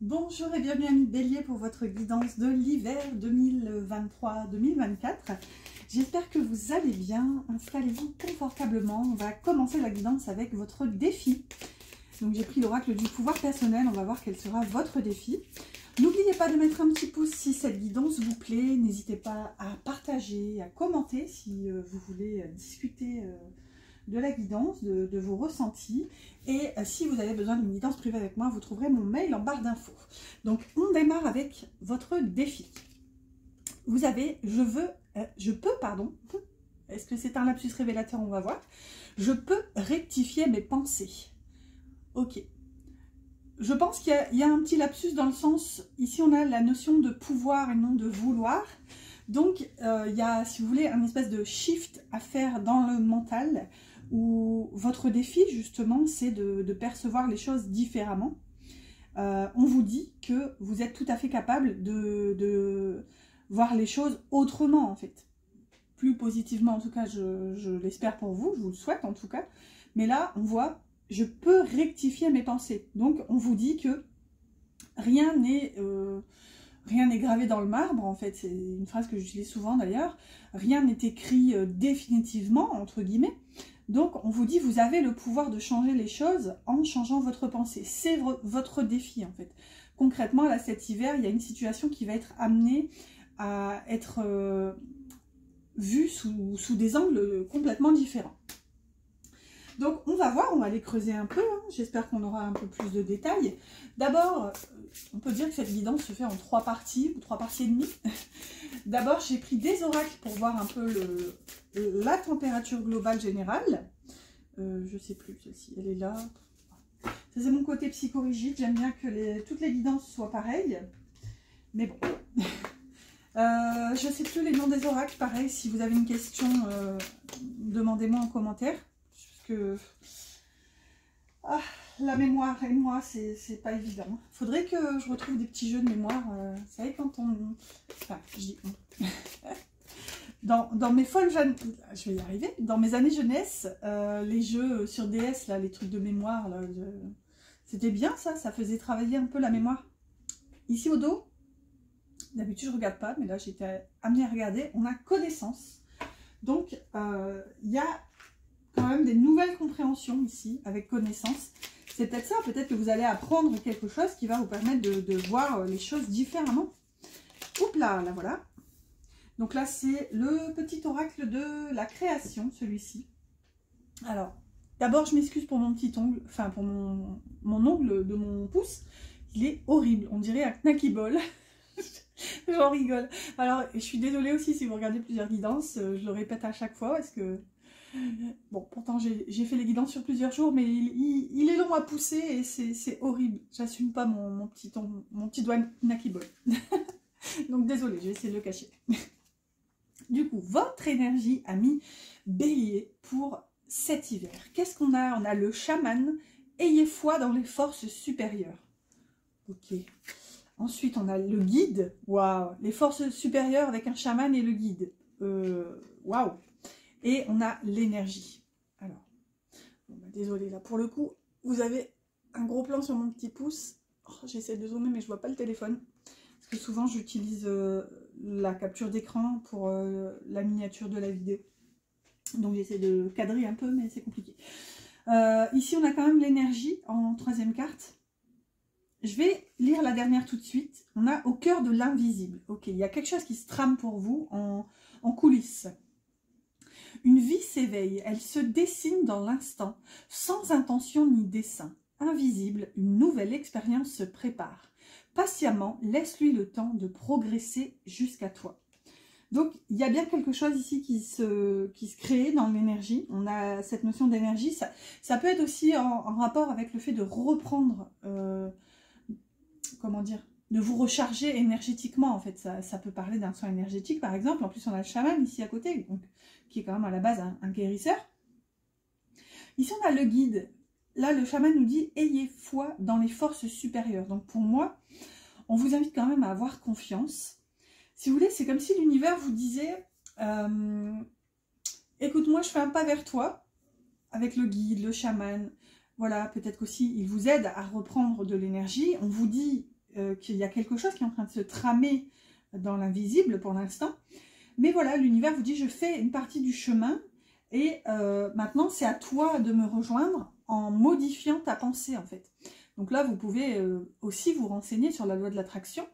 Bonjour et bienvenue amis Bélier pour votre guidance de l'hiver 2023-2024. J'espère que vous allez bien, installez-vous confortablement. On va commencer la guidance avec votre défi. Donc j'ai pris l'oracle du pouvoir personnel, on va voir quel sera votre défi. N'oubliez pas de mettre un petit pouce si cette guidance vous plaît, n'hésitez pas à partager, à commenter si vous voulez discuter de la guidance, de vos ressentis. Et si vous avez besoin d'une guidance privée avec moi, vous trouverez mon mail en barre d'infos. Donc on démarre avec votre défi. Vous avez, je peux, est-ce que c'est un lapsus révélateur? On va voir. Je peux rectifier mes pensées. Ok. Je pense qu'il y a un petit lapsus dans le sens, ici on a la notion de pouvoir et non de vouloir. Donc il y a, si vous voulez, un espèce de shift à faire dans le mental, où votre défi justement c'est de percevoir les choses différemment. On vous dit que vous êtes tout à fait capable de voir les choses autrement en fait. Plus positivement en tout cas, je l'espère pour vous, je vous le souhaite en tout cas. Mais là on voit, je peux rectifier mes pensées. Donc on vous dit que rien n'est gravé dans le marbre, en fait, c'est une phrase que j'utilise souvent d'ailleurs. Rien n'est écrit définitivement, entre guillemets. Donc, on vous dit, vous avez le pouvoir de changer les choses en changeant votre pensée. C'est votre défi, en fait. Concrètement, là, cet hiver, il y a une situation qui va être amenée à être vue sous des angles complètement différents. Donc, on va voir, on va aller creuser un peu. Hein. J'espère qu'on aura un peu plus de détails. D'abord, on peut dire que cette guidance se fait en 3 parties, ou 3 parties et demie. D'abord, j'ai pris des oracles pour voir un peu la température globale générale. Je sais plus, celle-ci, elle est là. Ça, c'est mon côté psychorigide. J'aime bien que toutes les guidances soient pareilles. Mais bon. Je sais plus les noms des oracles. Pareil, si vous avez une question, demandez-moi en commentaire. La mémoire et moi, c'est pas évident. Faudrait que je retrouve des petits jeux de mémoire. Vous savez, quand on... Enfin, je dis on. Dans mes folles jeunes... Je vais y arriver. Dans mes années jeunesse, les jeux sur DS, là, les trucs de mémoire, là, c'était bien ça. Ça faisait travailler un peu la mémoire. Ici au dos, d'habitude je regarde pas, mais là j'ai été amenée à regarder. On a connaissance. Donc, il y a quand même des nouvelles compréhensions ici, avec connaissance. C'est peut-être ça, peut-être que vous allez apprendre quelque chose qui va vous permettre de voir les choses différemment. Oups là, voilà. Donc là, c'est le petit oracle de la création, celui-ci. Alors, d'abord, je m'excuse pour mon petit ongle, enfin pour mon ongle de mon pouce. Il est horrible, on dirait un knacky ball. J'en rigole. Alors, je suis désolée aussi si vous regardez plusieurs guidances, je le répète à chaque fois, parce que... Bon, pourtant j'ai fait les guidances sur plusieurs jours, mais il est long à pousser et c'est horrible. J'assume pas mon petit doigt knacky ball. Donc désolée, j'ai essayé de le cacher. Du coup, votre énergie, ami Bélier, pour cet hiver. Qu'est-ce qu'on a? On a le chaman. Ayez foi dans les forces supérieures. Ok. Ensuite, on a le guide. Waouh. Les forces supérieures avec un chaman et le guide. Waouh. Et on a l'énergie. Alors, bon, bah, désolé, là, pour le coup, vous avez un gros plan sur mon petit pouce. Oh, j'essaie de zoomer, mais je vois pas le téléphone. Parce que souvent, j'utilise la capture d'écran pour la miniature de la vidéo. Donc, j'essaie de cadrer un peu, mais c'est compliqué. Ici, on a quand même l'énergie en 3e carte. Je vais lire la dernière tout de suite. On a au cœur de l'invisible. Ok, il y a quelque chose qui se trame pour vous en coulisses. Une vie s'éveille, elle se dessine dans l'instant, sans intention ni dessein. Invisible, une nouvelle expérience se prépare. Patiemment, laisse-lui le temps de progresser jusqu'à toi. Donc, il y a bien quelque chose ici qui se crée dans l'énergie. On a cette notion d'énergie. Ça peut être aussi en rapport avec le fait de reprendre, comment dire, de vous recharger énergétiquement, en fait. Ça peut parler d'un soin énergétique, par exemple. En plus, on a le chaman ici à côté, donc, qui est quand même à la base un guérisseur. Ici, on a le guide. Là, le chaman nous dit « Ayez foi dans les forces supérieures ». Donc, pour moi, on vous invite quand même à avoir confiance. Si vous voulez, c'est comme si l'univers vous disait « Écoute-moi, je fais un pas vers toi » avec le guide, le chaman. Voilà, peut-être qu'aussi, il vous aide à reprendre de l'énergie. On vous dit qu'il y a quelque chose qui est en train de se tramer dans l'invisible pour l'instant. Mais voilà, l'univers vous dit, je fais une partie du chemin et maintenant c'est à toi de me rejoindre en modifiant ta pensée en fait. Donc là, vous pouvez aussi vous renseigner sur la loi de l'attraction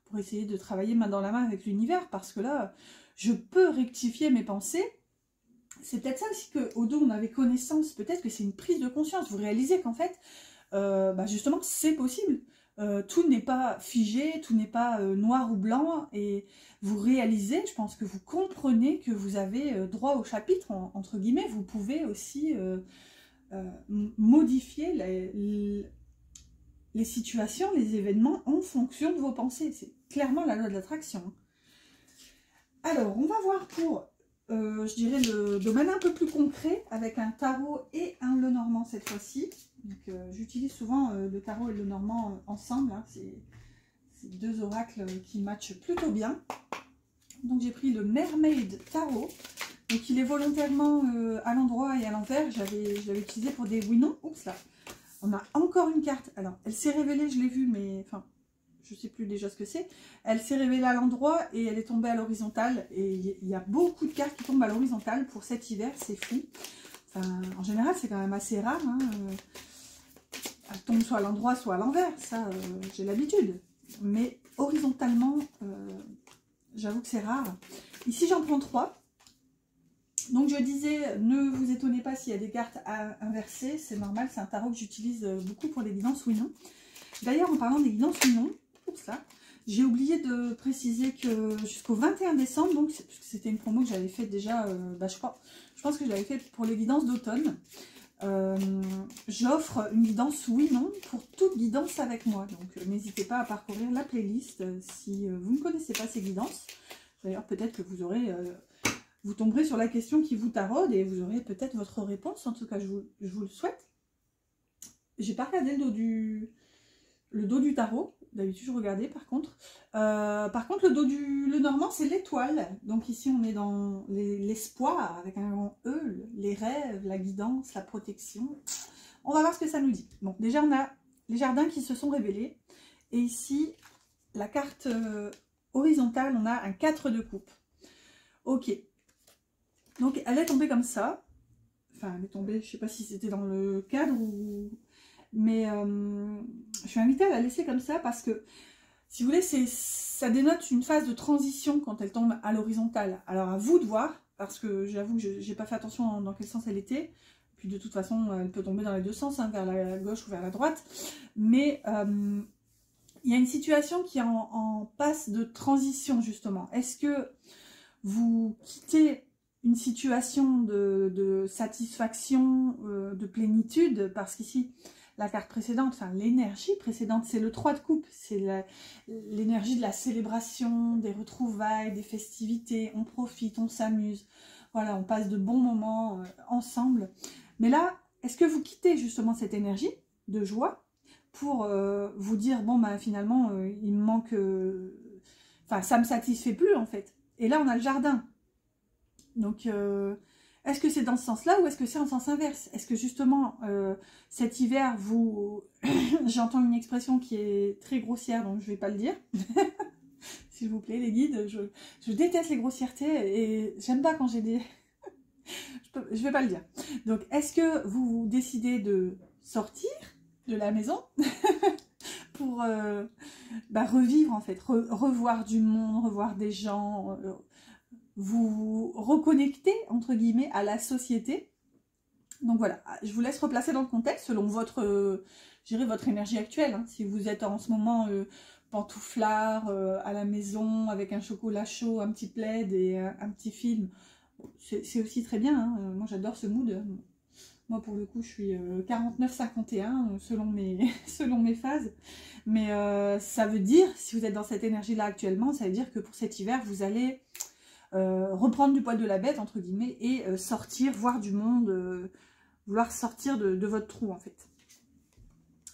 pour essayer de travailler main dans la main avec l'univers, parce que là, je peux rectifier mes pensées. C'est peut-être ça aussi qu'au dos on avait connaissance, peut-être que c'est une prise de conscience. Vous réalisez qu'en fait, justement, c'est possible. Tout n'est pas figé, tout n'est pas noir ou blanc, et vous réalisez, je pense que vous comprenez que vous avez droit au chapitre, entre guillemets. Vous pouvez aussi modifier les situations, les événements en fonction de vos pensées. C'est clairement la loi de l'attraction. Alors, on va voir pour, je dirais, le domaine un peu plus concret, avec un tarot et un Lenormand cette fois-ci. J'utilise souvent le tarot et le Lenormand ensemble, hein. C'est deux oracles qui matchent plutôt bien. Donc j'ai pris le Mermaid Tarot. Donc il est volontairement à l'endroit et à l'envers. Je l'avais utilisé pour des oui-non. Oups là. On a encore une carte. Alors elle s'est révélée, je l'ai vue, mais enfin, je ne sais plus déjà ce que c'est. Elle s'est révélée à l'endroit et elle est tombée à l'horizontale. Et il y a beaucoup de cartes qui tombent à l'horizontale pour cet hiver, c'est fou. Enfin, en général, c'est quand même assez rare. Hein. Elle tombe soit à l'endroit, soit à l'envers. Ça, j'ai l'habitude. Mais horizontalement, j'avoue que c'est rare. Ici, j'en prends 3. Donc, je disais, ne vous étonnez pas s'il y a des cartes inversées. C'est normal, c'est un tarot que j'utilise beaucoup pour les guidances oui non. D'ailleurs, en parlant des guidances oui non, j'ai oublié de préciser que jusqu'au 21 décembre, donc c'était une promo que j'avais faite déjà, je pense que je l'avais fait pour les guidances d'automne. J'offre une guidance oui-non pour toute guidance avec moi. Donc n'hésitez pas à parcourir la playlist si vous ne connaissez pas ces guidances. D'ailleurs, peut-être que vous aurez, vous tomberez sur la question qui vous taraude et vous aurez peut-être votre réponse. En tout cas, je vous le souhaite. J'ai pas regardé le dos du tarot. D'habitude, je regardais par contre. Le dos du Lenormand, c'est l'étoile. Donc ici, on est dans l'espoir, avec un grand E, les rêves, la guidance, la protection. On va voir ce que ça nous dit. Bon, déjà, on a les jardins qui se sont révélés. Et ici, la carte horizontale, on a un 4 de coupe. Ok. Donc, elle est tombée comme ça. Enfin, elle est tombée, je ne sais pas si c'était dans le cadre ou... Mais je suis invitée à la laisser comme ça parce que, si vous voulez, ça dénote une phase de transition quand elle tombe à l'horizontale. Alors à vous de voir, parce que j'avoue que je n'ai pas fait attention dans quel sens elle était. Puis de toute façon, elle peut tomber dans les deux sens, hein, vers la gauche ou vers la droite. Mais il y a une situation qui est en passe de transition justement. Est-ce que vous quittez une situation de satisfaction, de plénitude, parce qu'ici... La carte précédente, enfin l'énergie précédente, c'est le 3 de coupe, c'est l'énergie de la célébration, des retrouvailles, des festivités, on profite, on s'amuse, voilà, on passe de bons moments ensemble. Mais là, est-ce que vous quittez justement cette énergie de joie pour vous dire, bon, bah, finalement, il me manque, enfin, ça me satisfait plus en fait. Et là, on a le jardin. Donc... est-ce que c'est dans ce sens-là ou est-ce que c'est en sens inverse? Est-ce que justement, cet hiver, vous... J'entends une expression qui est très grossière, donc je ne vais pas le dire. S'il vous plaît, les guides, je déteste les grossièretés et j'aime pas quand j'ai des... je vais pas le dire. Donc, est-ce que vous décidez de sortir de la maison pour revivre, en fait, revoir du monde, revoir des gens... vous reconnecter, entre guillemets, à la société. Donc voilà, je vous laisse replacer dans le contexte selon votre, votre énergie actuelle. Hein. Si vous êtes en ce moment pantouflard, à la maison, avec un chocolat chaud, un petit plaid et un petit film, c'est aussi très bien. Hein. Moi, j'adore ce mood. Moi, pour le coup, je suis 49-51 selon mes phases. Mais ça veut dire, si vous êtes dans cette énergie-là actuellement, ça veut dire que pour cet hiver, vous allez... reprendre du poil de la bête entre guillemets et sortir, voir du monde, vouloir sortir de votre trou en fait.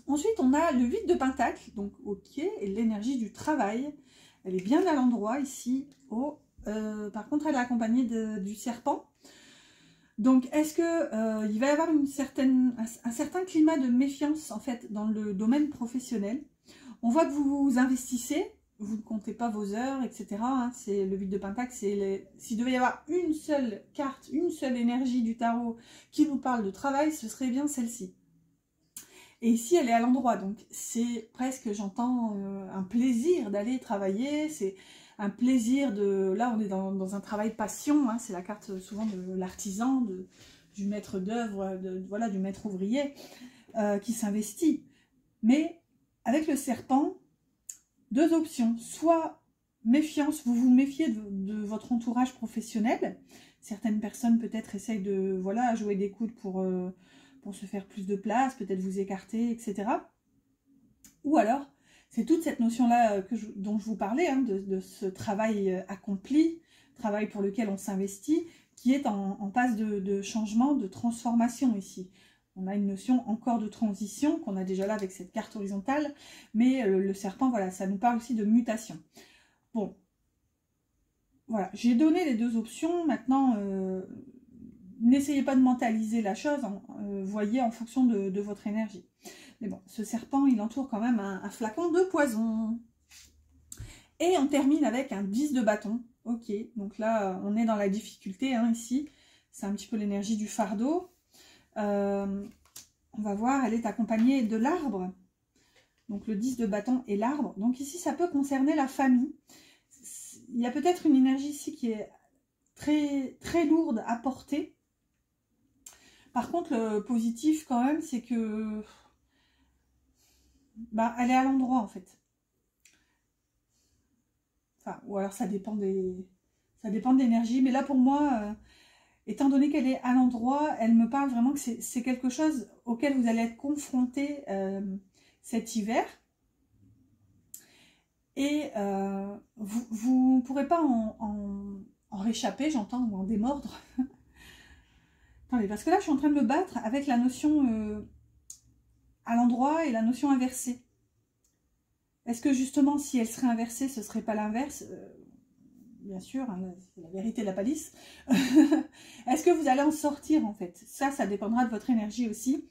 Ensuite on a le 8 de pentacle, donc ok, et l'énergie du travail, elle est bien à l'endroit ici. Par contre elle est accompagnée du serpent. Donc est-ce que il va y avoir un certain climat de méfiance en fait dans le domaine professionnel? On voit que vous vous investissez, vous ne comptez pas vos heures, etc. Hein, c'est le 8 de Pentacle, c'est s'il devait y avoir une seule carte, une seule énergie du tarot qui nous parle de travail, ce serait bien celle-ci. Et ici, elle est à l'endroit, donc c'est presque, j'entends, un plaisir d'aller travailler, c'est un plaisir de... Là, on est dans un travail passion, hein, c'est la carte souvent de l'artisan, du maître d'œuvre, voilà, du maître ouvrier qui s'investit. Mais avec le serpent, deux options. Soit méfiance, vous vous méfiez de votre entourage professionnel. Certaines personnes peut-être essayent de voilà, jouer des coudes pour se faire plus de place, peut-être vous écarter, etc. Ou alors, c'est toute cette notion-là dont je vous parlais, hein, de ce travail accompli, travail pour lequel on s'investit, qui est en passe de changement, de transformation ici. On a une notion encore de transition, qu'on a déjà là avec cette carte horizontale, mais le serpent, voilà, ça nous parle aussi de mutation. Bon, voilà, j'ai donné les deux options, maintenant, n'essayez pas de mentaliser la chose, voyez en fonction de votre énergie. Mais bon, ce serpent, il entoure quand même un flacon de poison. Et on termine avec un 10 de bâton. Ok, donc là, on est dans la difficulté, hein, ici. C'est un petit peu l'énergie du fardeau. On va voir, elle est accompagnée de l'arbre. Donc le 10 de bâton et l'arbre. Donc ici, ça peut concerner la famille. Il y a peut-être une énergie ici qui est très, très lourde à porter. Par contre, le positif quand même, c'est que bah, elle est à l'endroit en fait. Enfin, ou alors ça dépend de l'énergie. Mais là pour moi, étant donné qu'elle est à l'endroit, elle me parle vraiment que c'est quelque chose auquel vous allez être confronté cet hiver. Et vous ne pourrez pas en réchapper, j'entends, ou en démordre. Attendez, parce que là, je suis en train de me battre avec la notion à l'endroit et la notion inversée. Est-ce que justement, si elle serait inversée, ce ne serait pas l'inverse? Bien sûr, hein, c'est la vérité de la palisse. Est-ce que vous allez en sortir, en fait? Ça dépendra de votre énergie aussi.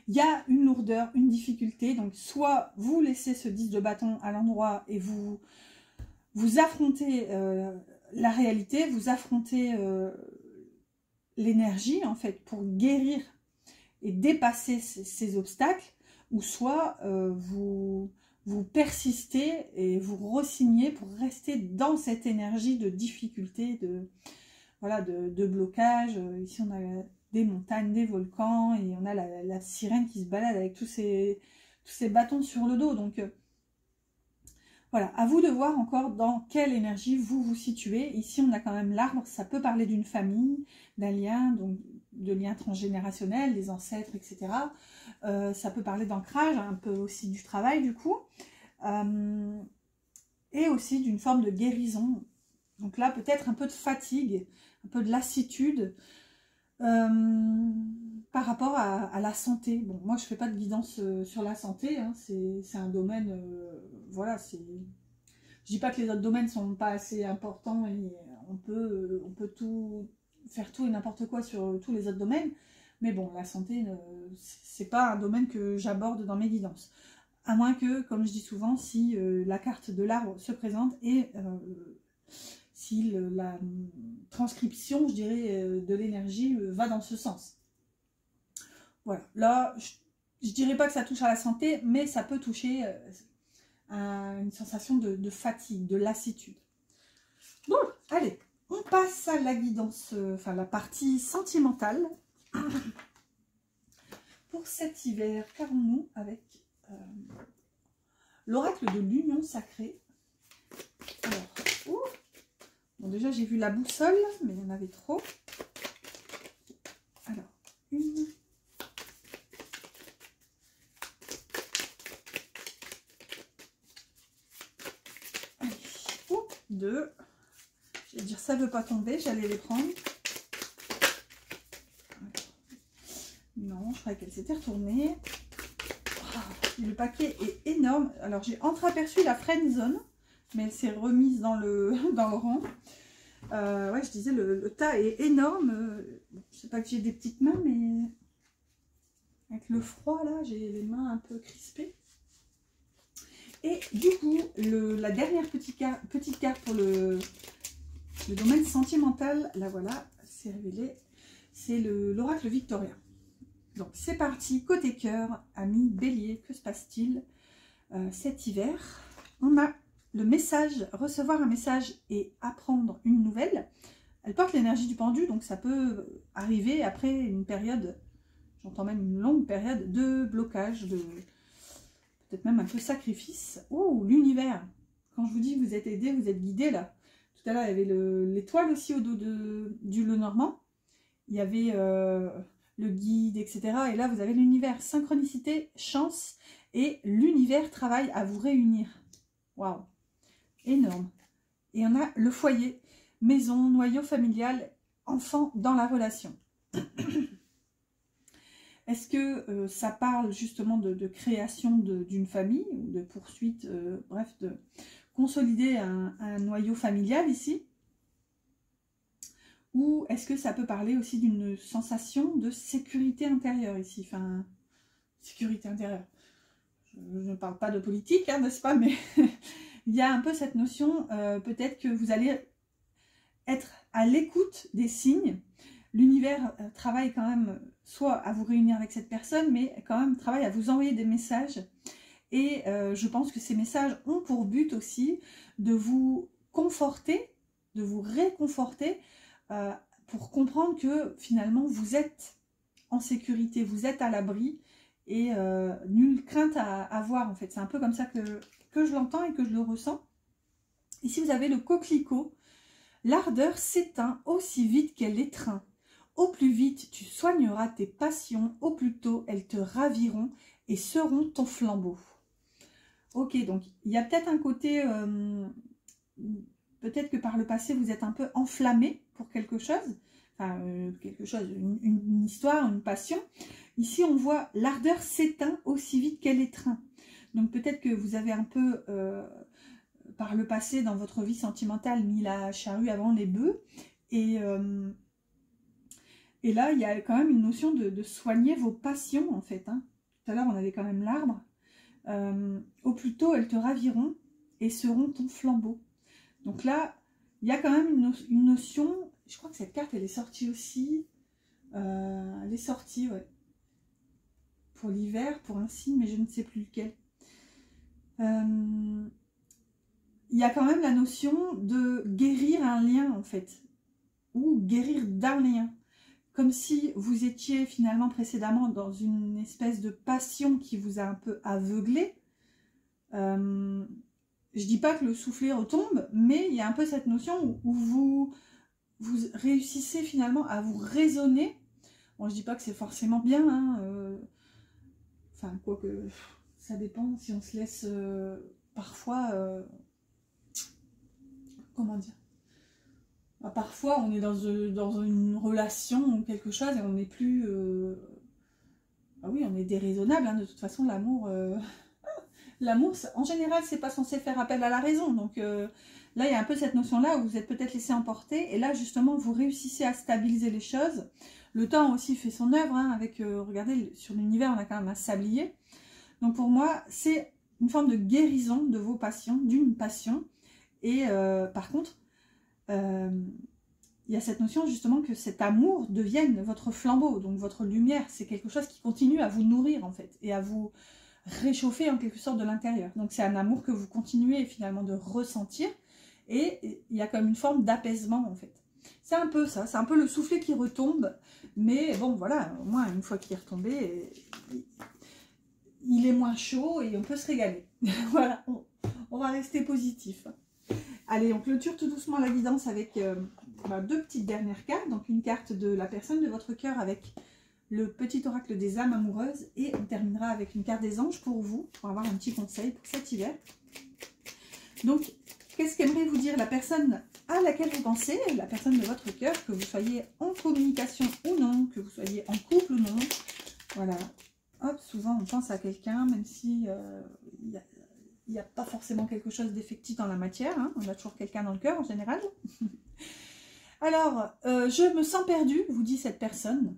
Il y a une lourdeur, une difficulté. Donc, soit vous laissez ce 10 de bâton à l'endroit et vous affrontez la réalité, vous affrontez l'énergie, en fait, pour guérir et dépasser ces obstacles, ou soit vous persistez et vous re-signez pour rester dans cette énergie de difficulté, voilà, de blocage. Ici, on a des montagnes, des volcans, et on a la sirène qui se balade avec tous ces bâtons sur le dos. Donc, voilà, à vous de voir encore dans quelle énergie vous vous situez. Ici, on a quand même l'arbre, ça peut parler d'une famille, d'un lien, donc de liens transgénérationnels, des ancêtres, etc. Ça peut parler d'ancrage, un peu aussi du travail, du coup. Et aussi d'une forme de guérison. Donc là, peut-être un peu de fatigue, un peu de lassitude par rapport à la santé. Bon, moi, je ne fais pas de guidance sur la santé, hein, c'est un domaine, voilà, c'est... Je dis pas que les autres domaines sont pas assez importants et on peut faire tout et n'importe quoi sur tous les autres domaines, mais bon, la santé, c'est pas un domaine que j'aborde dans mes guidances. À moins que, comme je dis souvent, si la carte de l'arbre se présente et si la transcription, je dirais, de l'énergie va dans ce sens. Voilà, là, je dirais pas que ça touche à la santé, mais ça peut toucher à une sensation de fatigue, de lassitude. Bon, allez, on passe à la guidance, enfin la partie sentimentale. Pour cet hiver, qu'avons-nous avec l'oracle de l'union sacrée? Alors, bon, déjà j'ai vu la boussole, mais il y en avait trop. Alors, une, allez, deux. Je vais dire ça veut pas tomber, j'allais les prendre. Non, je croyais qu'elle s'était retournée. Oh, le paquet est énorme. Alors j'ai entreaperçu la friend zone, mais elle s'est remise dans le rang. Ouais, je disais, le tas est énorme. Je sais pas que j'ai des petites mains, mais avec le froid là, j'ai les mains un peu crispées. Et du coup, la dernière petite carte pour le domaine sentimental, là voilà, c'est révélé, c'est l'oracle Victoria. Donc c'est parti, côté cœur, amis Bélier, que se passe-t-il cet hiver? On a le message, recevoir un message et apprendre une nouvelle. Elle porte l'énergie du pendu, donc ça peut arriver après une période, j'entends même une longue période de blocage, de peut-être même un peu sacrifice. Oh, l'univers! Quand je vous dis que vous êtes aidé, vous êtes guidé là. Tout à l'heure, il y avait l'étoile aussi au dos du Lenormand. Il y avait le guide, etc. Et là, vous avez l'univers. Synchronicité, chance. Et l'univers travaille à vous réunir. Waouh! Énorme. Et on a le foyer. Maison, noyau familial, enfant dans la relation. Est-ce que ça parle justement de création d'une famille, ou de poursuite, bref, de consolider un noyau familial ici? Ou est-ce que ça peut parler aussi d'une sensation de sécurité intérieure ici? Enfin, sécurité intérieure. Je ne parle pas de politique, hein, n'est-ce pas? Mais il y a un peu cette notion, peut-être que vous allez être à l'écoute des signes. L'univers travaille quand même soit à vous réunir avec cette personne, mais quand même travaille à vous envoyer des messages. Et je pense que ces messages ont pour but aussi de vous conforter, de vous réconforter, pour comprendre que finalement vous êtes en sécurité, vous êtes à l'abri et nulle crainte à avoir en fait. C'est un peu comme ça que je l'entends et que je le ressens. Ici vous avez le coquelicot. L'ardeur s'éteint aussi vite qu'elle étreint. Au plus vite tu soigneras tes passions, au plus tôt elles te raviront et seront ton flambeau. Ok, donc il y a peut-être un côté, peut-être que par le passé vous êtes un peu enflammé pour quelque chose, enfin une histoire, une passion. Ici on voit l'ardeur s'éteint aussi vite qu'elle étreint. Donc peut-être que vous avez un peu, par le passé dans votre vie sentimentale, mis la charrue avant les bœufs. Et là il y a quand même une notion de soigner vos passions en fait. Hein. Tout à l'heure on avait quand même l'arbre. Au plus tôt elles te raviront et seront ton flambeau. Donc là, il y a quand même une notion, je crois que cette carte elle est sortie aussi, elle est sortie, ouais, pour l'hiver, pour un signe, mais je ne sais plus lequel. Il y a quand même la notion de guérir un lien en fait, ou guérir d'un lien. Comme si vous étiez finalement précédemment dans une espèce de passion qui vous a un peu aveuglé. Je dis pas que le soufflet retombe, mais il y a un peu cette notion où vous réussissez finalement à vous raisonner. Bon, je dis pas que c'est forcément bien, hein, enfin, quoique, ça dépend si on se laisse parfois, comment dire, parfois on est dans une relation ou quelque chose et on n'est plus, ah oui, on est déraisonnable, hein, de toute façon l'amour... L'amour, en général, c'est pas censé faire appel à la raison. Donc là, il y a un peu cette notion-là où vous êtes peut-être laissé emporter. Et là, justement, vous réussissez à stabiliser les choses. Le temps aussi fait son œuvre. Hein, avec, regardez, sur l'univers, on a quand même un sablier. Donc pour moi, c'est une forme de guérison de vos passions, d'une passion. Et par contre, il y a cette notion justement que cet amour devienne votre flambeau. Donc votre lumière, c'est quelque chose qui continue à vous nourrir en fait. Et à vous... réchauffer en quelque sorte de l'intérieur. Donc c'est un amour que vous continuez finalement de ressentir et il y a comme une forme d'apaisement en fait. C'est un peu ça, c'est un peu le soufflet qui retombe, mais bon voilà, au moins une fois qu'il est retombé, il est moins chaud et on peut se régaler. Voilà, on va rester positif. Allez, on clôture tout doucement la guidance avec deux petites dernières cartes. Donc une carte de la personne de votre cœur avec le petit oracle des âmes amoureuses et on terminera avec une carte des anges pour vous, pour avoir un petit conseil pour cet hiver. Donc, qu'est-ce qu'aimerait vous dire la personne à laquelle vous pensez, la personne de votre cœur, que vous soyez en communication ou non, que vous soyez en couple ou non. Voilà. Hop, souvent on pense à quelqu'un, même si il n'y a pas forcément quelque chose d'effectif dans la matière. Hein. On a toujours quelqu'un dans le cœur en général. Alors, je me sens perdue, vous dit cette personne.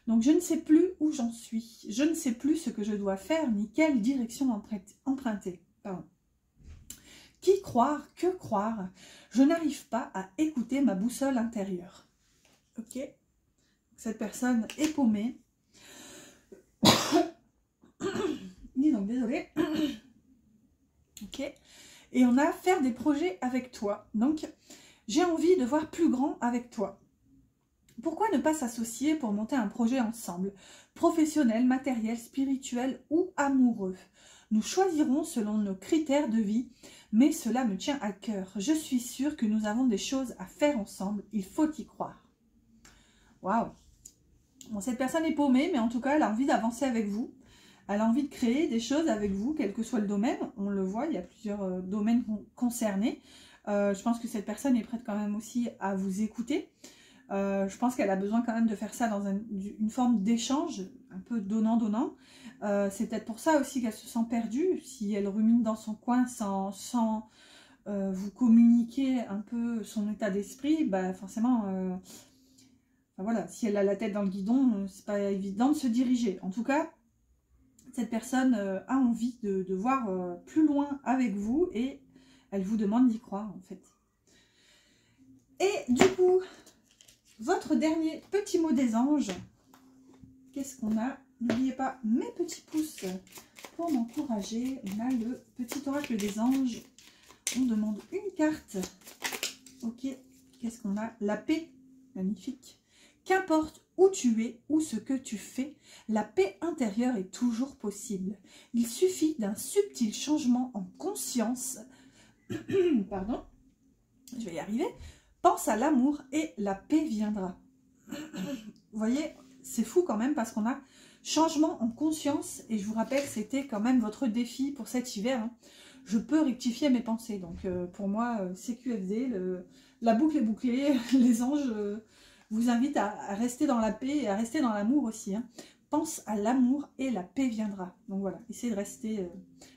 Donc, je ne sais plus où j'en suis. Je ne sais plus ce que je dois faire, ni quelle direction emprunter. Pardon. Qui croire? Que croire? Je n'arrive pas à écouter ma boussole intérieure. Ok? Cette personne est paumée. Dis donc, désolée. Ok? Et on a faire des projets avec toi. Donc, j'ai envie de voir plus grand avec toi. Pourquoi ne pas s'associer pour monter un projet ensemble? Professionnel, matériel, spirituel ou amoureux? Nous choisirons selon nos critères de vie, mais cela me tient à cœur. Je suis sûre que nous avons des choses à faire ensemble. Il faut y croire. Waouh! Bon, cette personne est paumée, mais en tout cas, elle a envie d'avancer avec vous. Elle a envie de créer des choses avec vous, quel que soit le domaine. On le voit, il y a plusieurs domaines concernés. Je pense que cette personne est prête quand même aussi à vous écouter. Je pense qu'elle a besoin quand même de faire ça dans une forme d'échange, un peu donnant-donnant. C'est peut-être pour ça aussi qu'elle se sent perdue. Si elle rumine dans son coin sans vous communiquer un peu son état d'esprit, bah forcément... Enfin, voilà, si elle a la tête dans le guidon, c'est pas évident de se diriger. En tout cas, cette personne a envie de voir plus loin avec vous et elle vous demande d'y croire en fait. Et du coup, votre dernier petit mot des anges, qu'est-ce qu'on a? N'oubliez pas mes petits pouces pour m'encourager. On a le petit oracle des anges. On demande une carte. Ok, qu'est-ce qu'on a? La paix, magnifique. Qu'importe où tu es ou ce que tu fais, la paix intérieure est toujours possible. Il suffit d'un subtil changement en conscience. Pardon, je vais y arriver. Pense à l'amour et la paix viendra. Vous voyez, c'est fou quand même parce qu'on a changement en conscience. Et je vous rappelle, c'était quand même votre défi pour cet hiver. Hein. Je peux rectifier mes pensées. Donc pour moi, CQFD, la boucle est bouclée. Les anges... vous invite à rester dans la paix et à rester dans l'amour aussi. Hein. Pense à l'amour et la paix viendra. Donc voilà, essayez de rester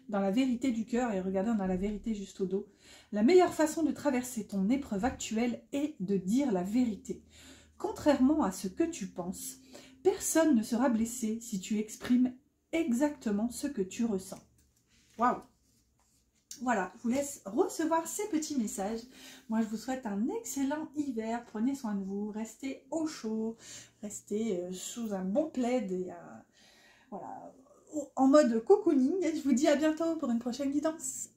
dans la vérité du cœur et regardez, on a la vérité juste au dos. La meilleure façon de traverser ton épreuve actuelle est de dire la vérité. Contrairement à ce que tu penses, personne ne sera blessé si tu exprimes exactement ce que tu ressens. Waouh! Voilà, je vous laisse recevoir ces petits messages. Moi, je vous souhaite un excellent hiver. Prenez soin de vous, restez au chaud, restez sous un bon plaid et voilà, en mode cocooning. Et je vous dis à bientôt pour une prochaine guidance.